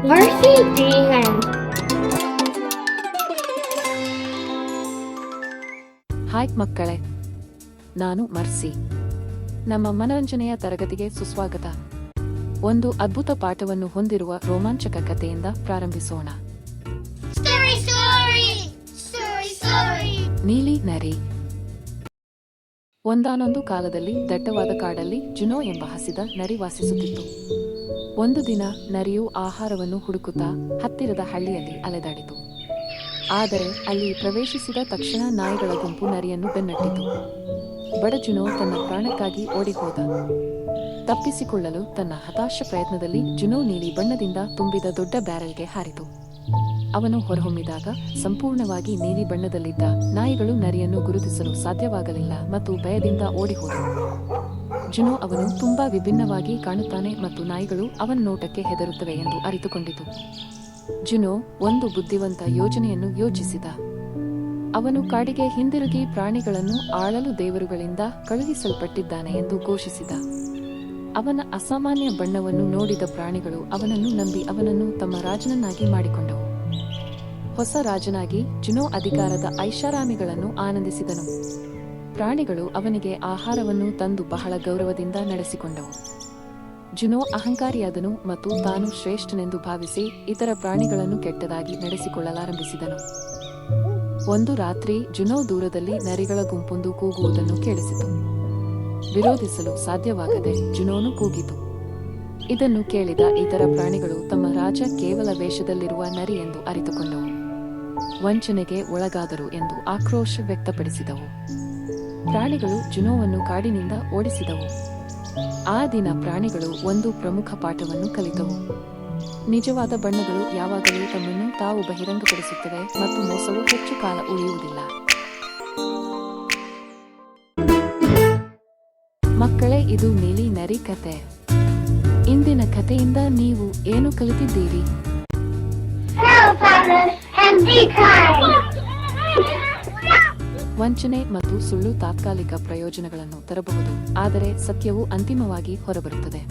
Mercy Demon. Hi ಮಕ್ಕಳೇ, ನಾನು mercy. ನಮ್ಮ ಮನರಂಜನೆಯ ತರಗತಿಗೆ ಸುಸ್ವಾಗತ. ಒಂದು ಅದ್ಭುತ ಪಾಠವನ್ನು ಹೊಂದಿರುವ ರೋಮಾಂಚಕ ಕಥೆಯಿಂದ ಪ್ರಾರಂಭಿಸೋಣ. ನೀಲಿ ನರಿ. ಒಂದಾನೊಂದು ಕಾಲದಲ್ಲಿ ದಟ್ಟವಾದ ಕಾಡಲ್ಲಿ ಜುನೋ ಎಂಬ ಹಸಿದ ನರಿ ವಾಸಿಸುತ್ತಿತ್ತು. ಒಂದು ದಿನ ನರಿಯು ಆಹಾರವನ್ನು ಹುಡುಕುತ್ತಾ ಹತ್ತಿರದ ಹಳ್ಳಿಯಲ್ಲಿ ಅಲೆದಾಡಿತು. ಆದರೆ ಅಲ್ಲಿ ಪ್ರವೇಶಿಸಿದ ತಕ್ಷಣ ನಾಯಿಗಳ ಗುಂಪು ನರಿಯನ್ನು ಬೆನ್ನಟ್ಟಿತು. ಬಡ ಜುನೋ ತನ್ನ ಪ್ರಾಣಕ್ಕಾಗಿ ಓಡಿಹೋದ. ತಪ್ಪಿಸಿಕೊಳ್ಳಲು ತನ್ನ ಹತಾಶ ಪ್ರಯತ್ನದಲ್ಲಿ ಜುನೋ ನೀಲಿ ಬಣ್ಣದಿಂದ ತುಂಬಿದ ದೊಡ್ಡ ಬ್ಯಾರೆಲ್ಗೆ ಹಾರಿತು. ಅವನು ಹೊರಹೊಮ್ಮಿದಾಗ ಸಂಪೂರ್ಣವಾಗಿ ನೀಲಿ ಬಣ್ಣದಲ್ಲಿದ್ದ ನಾಯಿಗಳು ನರಿಯನ್ನು ಗುರುತಿಸಲು ಸಾಧ್ಯವಾಗಲಿಲ್ಲ ಮತ್ತು ಭಯದಿಂದ ಓಡಿಹೋದವು. ಜುನೋ ಅವನು ತುಂಬಾ ವಿಭಿನ್ನವಾಗಿ ಕಾಣುತ್ತಾನೆ ಮತ್ತು ನಾಯಿಗಳು ಅವನ ನೋಟಕ್ಕೆ ಹೆದರುತ್ತವೆ ಎಂದು ಅರಿತುಕೊಂಡಿತು. ಜುನೋ ಒಂದು ಬುದ್ಧಿವಂತ ಯೋಜನೆಯನ್ನು ಯೋಚಿಸಿದ. ಅವನು ಕಾಡಿಗೆ ಹಿಂದಿರುಗಿ ಪ್ರಾಣಿಗಳನ್ನು ಆಳಲು ದೇವರುಗಳಿಂದ ಕಳುಹಿಸಲ್ಪಟ್ಟಿದ್ದಾನೆ ಎಂದು ಘೋಷಿಸಿದ. ಅವನ ಅಸಾಮಾನ್ಯ ಬಣ್ಣವನ್ನು ನೋಡಿದ ಪ್ರಾಣಿಗಳು ಅವನನ್ನು ನಂಬಿ ಅವನನ್ನು ತಮ್ಮ ರಾಜನನ್ನಾಗಿ ಮಾಡಿಕೊಂಡವು. ಹೊಸ ರಾಜನಾಗಿ ಜುನೋ ಅಧಿಕಾರದ ಐಷಾರಾಮಿಗಳನ್ನು ಆನಂದಿಸಿದನು. ಪ್ರಾಣಿಗಳು ಅವನಿಗೆ ಆಹಾರವನ್ನು ತಂದು ಬಹಳ ಗೌರವದಿಂದ ನಡೆಸಿಕೊಂಡವು. ಜುನೋ ಅಹಂಕಾರಿಯಾದನು ಮತ್ತು ತಾನು ಶ್ರೇಷ್ಠನೆಂದು ಭಾವಿಸಿ ಇತರ ಪ್ರಾಣಿಗಳನ್ನು ಕೆಟ್ಟದಾಗಿ ನಡೆಸಿಕೊಳ್ಳಲಾರಂಭಿಸಿದನು. ಒಂದು ರಾತ್ರಿ ಜುನೋ ದೂರದಲ್ಲಿ ನರಿಗಳ ಗುಂಪೊಂದು ಕೂಗುವುದನ್ನು ಕೇಳಿಸಿತು. ವಿರೋಧಿಸಲು ಸಾಧ್ಯವಾಗದೆ ಜುನೋನು ಕೂಗಿತು. ಇದನ್ನು ಕೇಳಿದ ಇತರ ಪ್ರಾಣಿಗಳು ತಮ್ಮ ರಾಜ ಕೇವಲ ವೇಷದಲ್ಲಿರುವ ನರಿ ಎಂದು ಅರಿತುಕೊಂಡವು. ವಂಚನೆಗೆ ಒಳಗಾದರು ಎಂದು ಆಕ್ರೋಶ ವ್ಯಕ್ತಪಡಿಸಿದವು. ಪ್ರಾಣಿಗಳು ಜುನೋವನ್ನು ಕಾಡಿನಿಂದ ಓಡಿಸಿದವು. ಆ ದಿನ ಪ್ರಾಣಿಗಳು ಒಂದು ಪ್ರಮುಖ ಪಾಠವನ್ನು ಕಲಿತವು. ನಿಜವಾದ ಬಣ್ಣಗಳು ಯಾವಾಗಲೂ ತಮ್ಮನ್ನು ತಾವು ಬಹಿರಂಗಪಡಿಸುತ್ತವೆ ಮತ್ತು ಮೋಸವು ಹೆಚ್ಚು ಕಾಲ ಉಳಿಯುವುದಿಲ್ಲ. ಮಕ್ಕಳೇ, ಇದು ನೀಲಿ ನರಿ ಕತೆ. ಇಂದಿನ ಕಥೆಯಿಂದ ನೀವು ಏನು ಕಲಿತಿದ್ದೀರಿ? ವಂಚನೆ ಮತ್ತು ಸುಳ್ಳು ತಾತ್ಕಾಲಿಕ ಪ್ರಯೋಜನಗಳನ್ನು ತರಬಹುದು, ಆದರೆ ಸತ್ಯವು ಅಂತಿಮವಾಗಿ ಹೊರಬರುತ್ತದೆ.